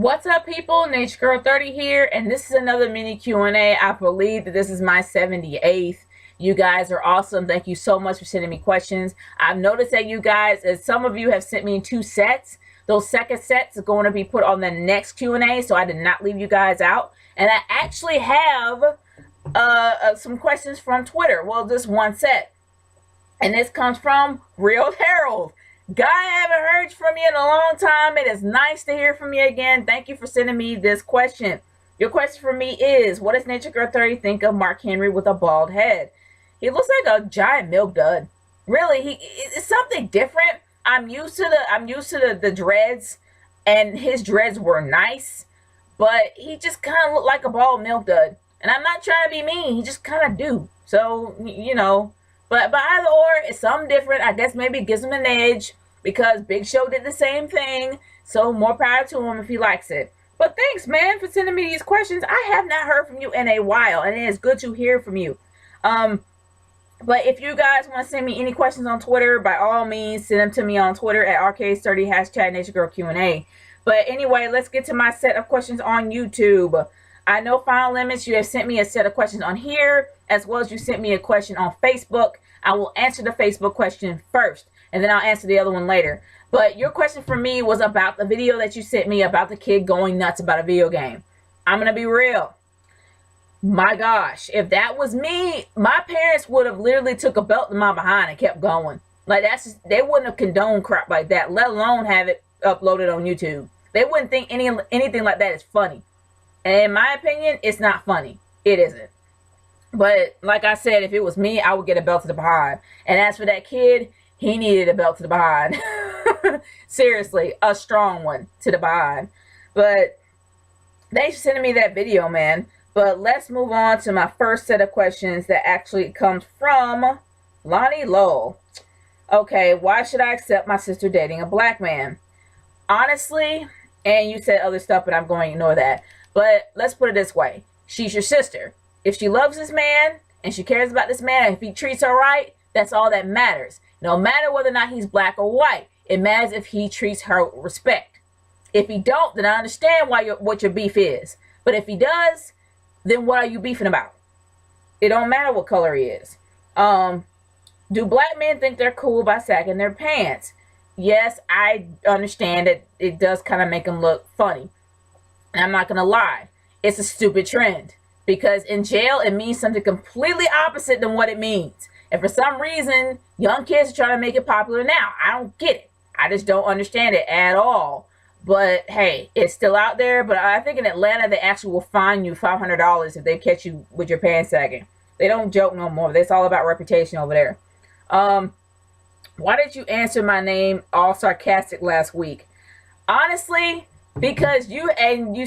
What's up, people? Nature Girl 30 here, and this is another mini Q&A. I believe that this is my 78th. You guys are awesome. Thank you so much for sending me questions. I've noticed that you guys, as some of you have sent me 2 sets. Those second sets are going to be put on the next Q&A, so I did not leave you guys out. And I actually have some questions from Twitter. Well, just one set. And this comes from Real Harold. Guy, I haven't heard from you in a long time. It is nice to hear from you again. Thank you for sending me this question. Your question for me is, what does Nature Girl 30 think of Mark Henry with a bald head? He looks like a giant milk dud. Really, it's something different. I'm used to the dreads, and his dreads were nice, but he just kind of looked like a bald milk dud. And I'm not trying to be mean. He just kind of do. So, you know, but either or, it's something different. I guess maybe it gives him an edge, because Big Show did the same thing. So more power to him if he likes it. But thanks, man, for sending me these questions. I have not heard from you in a while, and it is good to hear from you. But if you guys want to send me any questions on Twitter, by all means, send them to me on Twitter at RK30 hashtag Nature Girl Q&A. But anyway, let's get to my set of questions on YouTube. I know Final Limits, you have sent me a set of questions on here, as well as you sent me a question on Facebook. I will answer the Facebook question first, and then I'll answer the other one later. But your question for me was about the video that you sent me about the kid going nuts about a video game. I'm going to be real. My gosh, if that was me, my parents would have literally took a belt to my behind and kept going. Like, that's just, they wouldn't have condoned crap like that, let alone have it uploaded on YouTube. They wouldn't think anything like that is funny. And in my opinion, it's not funny. It isn't. But like I said, if it was me, I would get a belt to the behind. And as for that kid, he needed a belt to the behind. Seriously, a strong one to the behind. But thanks for sending me that video, man. But let's move on to my first set of questions that actually comes from Lonnie Lowell. Okay, why should I accept my sister dating a black man? Honestly, and you said other stuff, but I'm going to ignore that. But let's put it this way. She's your sister. If she loves this man and she cares about this man, and if he treats her right, that's all that matters. No matter whether or not he's black or white, it matters if he treats her with respect. If he don't, then I understand what your beef is. But if he does, then what are you beefing about? It don't matter what color he is. Do black men think they're cool by sagging their pants? Yes, I understand that it does kind of make them look funny. And I'm not going to lie. It's a stupid trend. Because in jail, it means something completely opposite than what it means. And for some reason, young kids are trying to make it popular now. I don't get it. I just don't understand it at all. But hey, it's still out there. But I think in Atlanta, they actually will fine you $500 if they catch you with your pants sagging. They don't joke no more. It's all about reputation over there. Why did you answer my name all sarcastic last week? Honestly, because you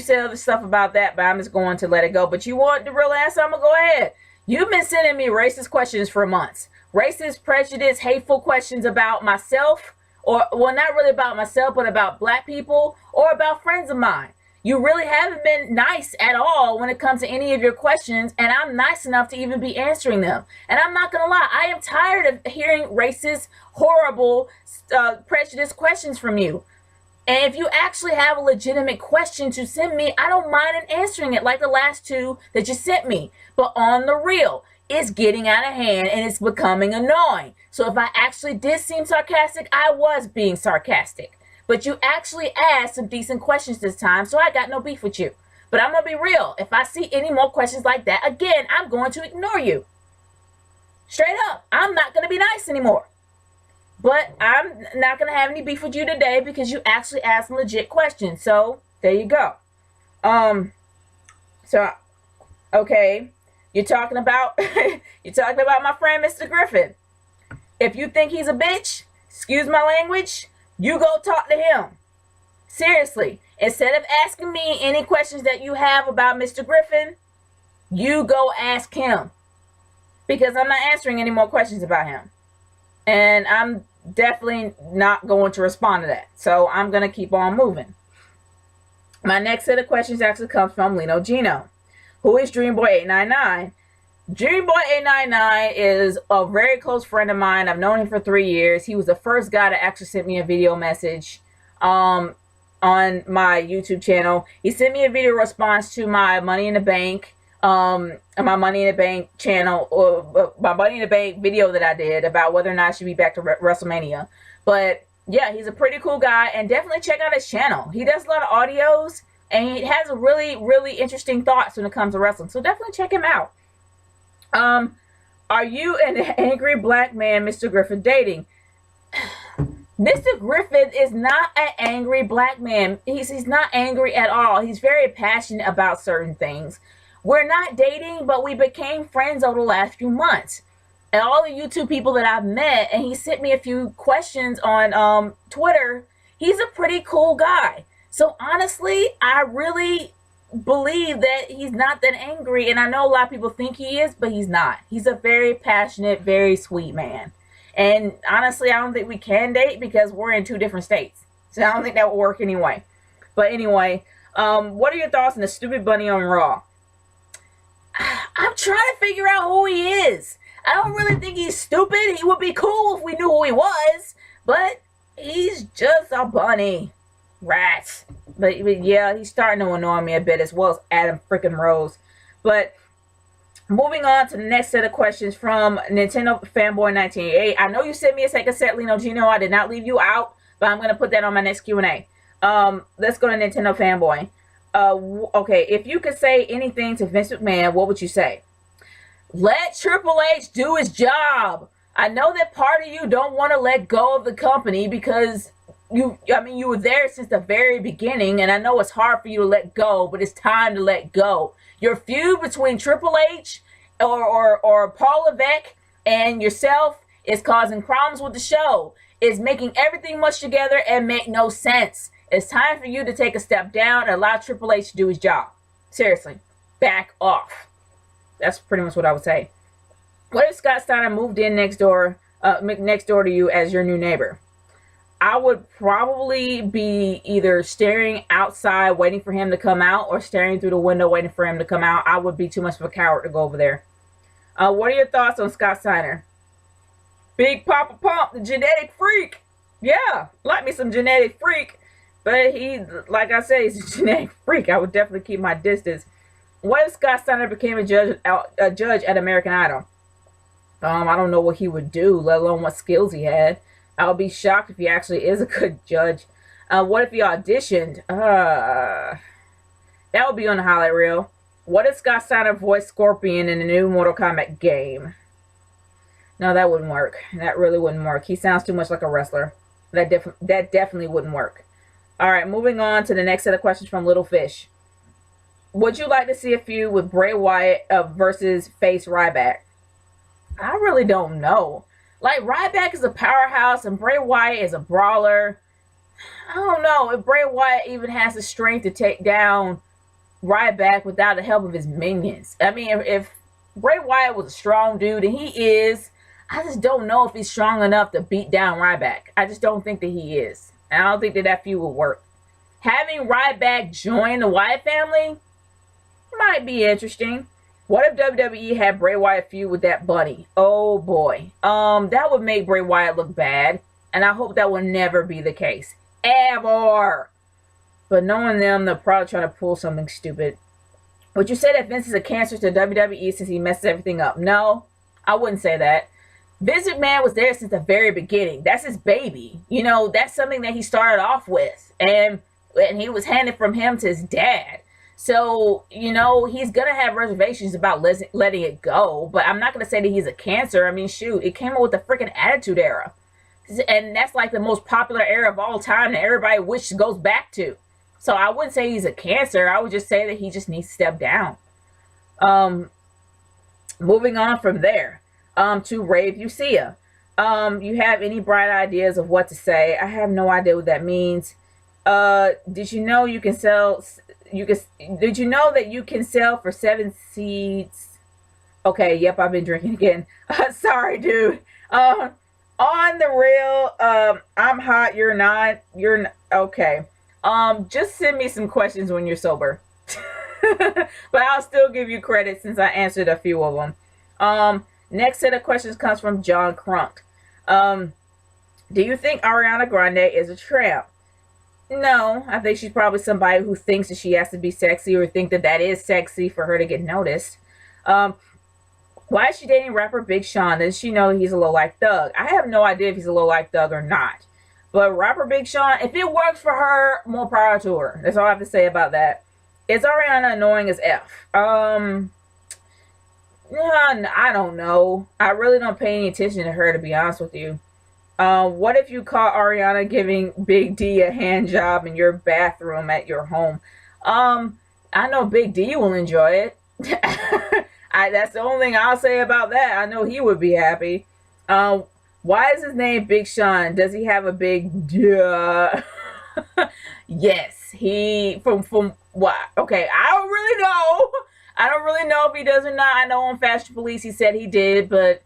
said other stuff about that, but I'm just going to let it go. But you want the real answer? I'm going to go ahead. You've been sending me racist questions for months. Racist, prejudice, hateful questions about myself. Or, well, not really about myself, but about black people or about friends of mine. You really haven't been nice at all when it comes to any of your questions, and I'm nice enough to even be answering them. And I'm not going to lie, I am tired of hearing racist, horrible, prejudiced questions from you. And if you actually have a legitimate question to send me, I don't mind answering it like the last 2 that you sent me. But on the real, it's getting out of hand and it's becoming annoying. So if I actually did seem sarcastic, I was being sarcastic. But you actually asked some decent questions this time, so I got no beef with you. But I'm going to be real. If I see any more questions like that, again, I'm going to ignore you. Straight up, I'm not going to be nice anymore. But I'm not going to have any beef with you today because you actually asked some legit questions. So there you go. Okay. You're talking about my friend, Mr. Griffin. If you think he's a bitch, excuse my language, you go talk to him. Seriously. Instead of asking me any questions that you have about Mr. Griffin, you go ask him. Because I'm not answering any more questions about him. And I'm definitely not going to respond to that. So I'm going to keep on moving. My next set of questions actually comes from LeeNoGino. Who is Dreamboy899? Dreamboy899 is a very close friend of mine. I've known him for 3 years. He was the first guy to actually send me a video message. on my YouTube channel. He sent me a video response to my Money in the Bank, my Money in the Bank channel, or my Money in the Bank video that I did about whether or not I should be back to WrestleMania. But yeah, he's a pretty cool guy, and definitely check out his channel. He does a lot of audios, and he has a really, really interesting thoughts when it comes to wrestling. So definitely check him out. Are you an angry black man, Mr. Griffith, dating? Mr. Griffith is not an angry black man. He's not angry at all. He's very passionate about certain things. We're not dating, but we became friends over the last few months. And all the YouTube people that I've met, and he sent me a few questions on Twitter, he's a pretty cool guy. So honestly, I really believe that he's not that angry. And I know a lot of people think he is, but he's not. He's a very passionate, very sweet man. And honestly, I don't think we can date because we're in 2 different states. So I don't think that will work anyway. But anyway, what are your thoughts on the stupid bunny on Raw? I'm trying to figure out who he is. I don't really think he's stupid. He would be cool if we knew who he was. But he's just a bunny. Rats. But yeah, he's starting to annoy me a bit, as well as Adam freaking Rose. But moving on to the next set of questions from Nintendo Fanboy 1988. I know you sent me a second set, LeeNoGino. I did not leave you out, but I'm going to put that on my next Q&A. Let's go to Nintendo Fanboy. Okay, if you could say anything to Vince McMahon, what would you say? Let Triple H do his job. I know that part of you don't want to let go of the company because you were there since the very beginning, and I know it's hard for you to let go, but it's time to let go. Your feud between Triple H or Paul Levesque and yourself is causing problems with the show. It's making everything mush together and make no sense. It's time for you to take a step down and allow Triple H to do his job. Seriously, back off. That's pretty much what I would say. What if Scott Steiner moved in next door to you as your new neighbor? I would probably be either staring outside waiting for him to come out or staring through the window waiting for him to come out. I would be too much of a coward to go over there. What are your thoughts on Scott Steiner? Big Papa Pump, the genetic freak. Yeah, like me some genetic freak. But he, like I said, he's a genetic freak. I would definitely keep my distance. What if Scott Steiner became a judge at American Idol? I don't know what he would do, let alone what skills he had. I would be shocked if he actually is a good judge. What if he auditioned? That would be on the highlight reel. What if Scott Steiner voiced Scorpion in the new Mortal Kombat game? No, that wouldn't work. That really wouldn't work. He sounds too much like a wrestler. That definitely wouldn't work. All right, moving on to the next set of questions from Little Fish. Would you like to see a feud with Bray Wyatt versus face Ryback? I really don't know. Like, Ryback is a powerhouse and Bray Wyatt is a brawler. I don't know if Bray Wyatt even has the strength to take down Ryback without the help of his minions. I mean, if Bray Wyatt was a strong dude, and he is, I just don't know if he's strong enough to beat down Ryback. I just don't think that he is. And I don't think that feud will work. Having Ryback join the Wyatt family might be interesting. What if WWE had Bray Wyatt feud with that bunny? Oh boy. That would make Bray Wyatt look bad. And I hope that will never be the case. Ever. But knowing them, they're probably trying to pull something stupid. Would you say that Vince is a cancer to WWE since he messes everything up? No, I wouldn't say that. Vince McMahon was there since the very beginning. That's his baby. You know, that's something that he started off with. And he was handed from him to his dad. So, you know, he's going to have reservations about letting it go. But I'm not going to say that he's a cancer. I mean, shoot, it came up with the freaking Attitude Era. And that's like the most popular era of all time that everybody wishes goes back to. So I wouldn't say he's a cancer. I would just say that he just needs to step down. Moving on from there to Rave Usia. You have any bright ideas of what to say? I have no idea what that means. Did you know you can sell... Did you know that you can sell for 7 seeds? Okay, yep, I've been drinking again. Sorry, dude. On the real, I'm hot, you're not. Okay. Just send me some questions when you're sober. But I'll still give you credit since I answered a few of them. Next set of questions comes from John Crunk. Do you think Ariana Grande is a tramp? No, I think she's probably somebody who thinks that she has to be sexy or think that that is sexy for her to get noticed. Um, why is she dating rapper Big Sean? Does she know he's a low life thug? I have no idea if he's a low life thug or not. But rapper Big Sean, if it works for her, more power to her. That's all I have to say about that. Is Ariana annoying as F? Yeah, I don't know. I really don't pay any attention to her, to be honest with you. What if you caught Ariana giving Big D a hand job in your bathroom at your home? I know Big D will enjoy it. That's the only thing I'll say about that. I know he would be happy. Why is his name Big Sean? Does he have a big duh? Yes, he from what? Okay, I don't really know. I don't really know if he does or not. I know on Fashion Police he said he did, but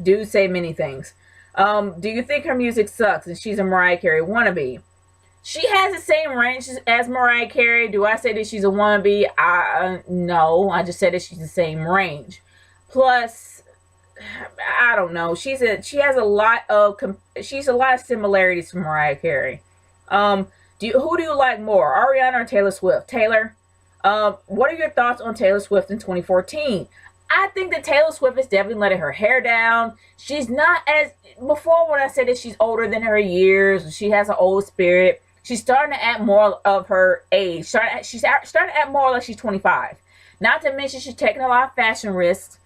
do say many things. Do you think her music sucks and she's a Mariah Carey wannabe? She has the same range as Mariah Carey. Do I say that she's a wannabe? No. I just said that she's the same range. Plus, I don't know. She has a lot of similarities to Mariah Carey. Who do you like more, Ariana or Taylor Swift? Taylor. What are your thoughts on Taylor Swift in 2014? I think that Taylor Swift is definitely letting her hair down. She's not as before when I said that she's older than her years. She has an old spirit. She's starting to act more of her age. She's starting to act more like she's 25. Not to mention she's taking a lot of fashion risks.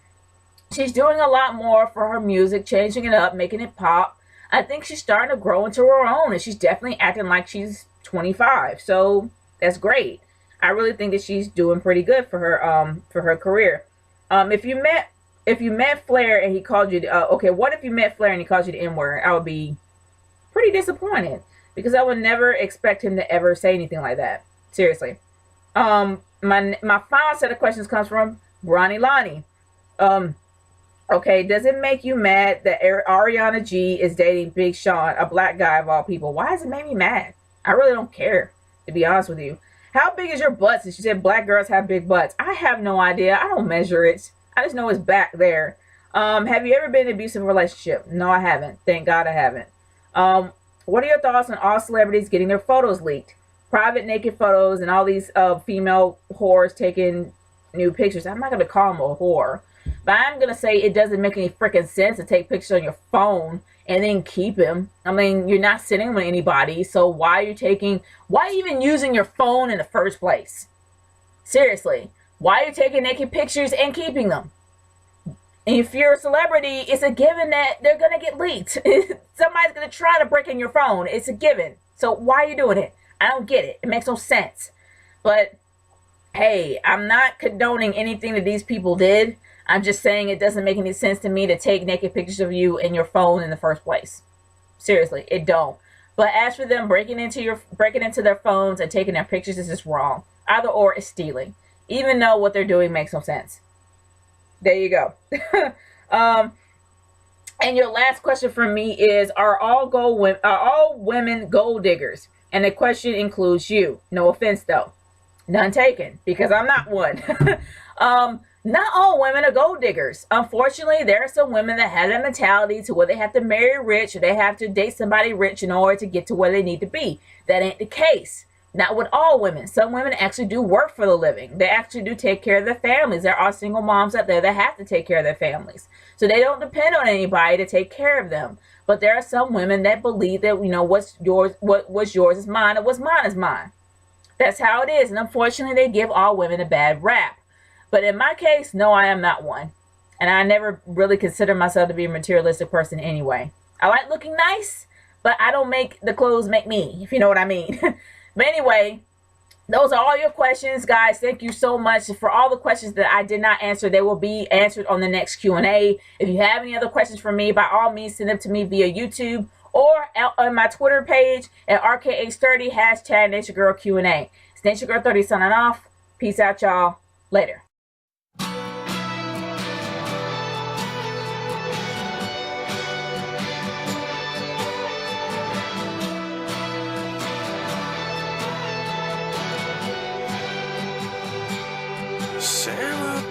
She's doing a lot more for her music, changing it up, making it pop. I think she's starting to grow into her own, and she's definitely acting like she's 25. So that's great. I really think that she's doing pretty good for her career. If you met Flair and he called you what if you met Flair and he called you the N-word? I would be pretty disappointed because I would never expect him to ever say anything like that. Seriously. My final set of questions comes from Bronny Lonnie. Okay, does it make you mad that Ariana G is dating Big Sean, a black guy of all people? Why does it make me mad? I really don't care, to be honest with you. How big is your butt? Since you said black girls have big butts. I have no idea. I don't measure it. I just know it's back there. Have you ever been in an abusive relationship? No, I haven't. Thank God I haven't. What are your thoughts on all celebrities getting their photos leaked? Private naked photos and all these female whores taking new pictures. I'm not going to call them a whore. But I'm going to say it doesn't make any freaking sense to take pictures on your phone and then keep them. I mean, you're not sitting with anybody, so why even using your phone in the first place? Seriously, why are you taking naked pictures and keeping them? And if you're a celebrity, it's a given that they're going to get leaked. Somebody's going to try to break in your phone. It's a given. So why are you doing it? I don't get it. It makes no sense. But, hey, I'm not condoning anything that these people did. I'm just saying it doesn't make any sense to me to take naked pictures of you in your phone in the first place. Seriously, it don't. But as for them breaking into their phones and taking their pictures, this is wrong. Either or is stealing. Even though what they're doing makes no sense. There you go. And your last question from me is, are all women gold diggers? And the question includes you. No offense though. None taken, because I'm not one. Not all women are gold diggers. Unfortunately, there are some women that have that mentality to where they have to marry rich or they have to date somebody rich in order to get to where they need to be. That ain't the case. Not with all women. Some women actually do work for the living. They actually do take care of their families. There are single moms out there that have to take care of their families. So they don't depend on anybody to take care of them. But there are some women that believe that, what's yours is mine and what's mine is mine. That's how it is. And unfortunately, they give all women a bad rap. But in my case, no, I am not one. And I never really consider myself to be a materialistic person anyway. I like looking nice, but I don't make the clothes make me, if you know what I mean. But anyway, those are all your questions, guys. Thank you so much for all the questions that I did not answer. They will be answered on the next Q&A. If you have any other questions for me, by all means, send them to me via YouTube or on my Twitter page at RKH30, hashtag NatureGirlQ&A. It's NatureGirl30 signing off. Peace out, y'all. Later. Sarah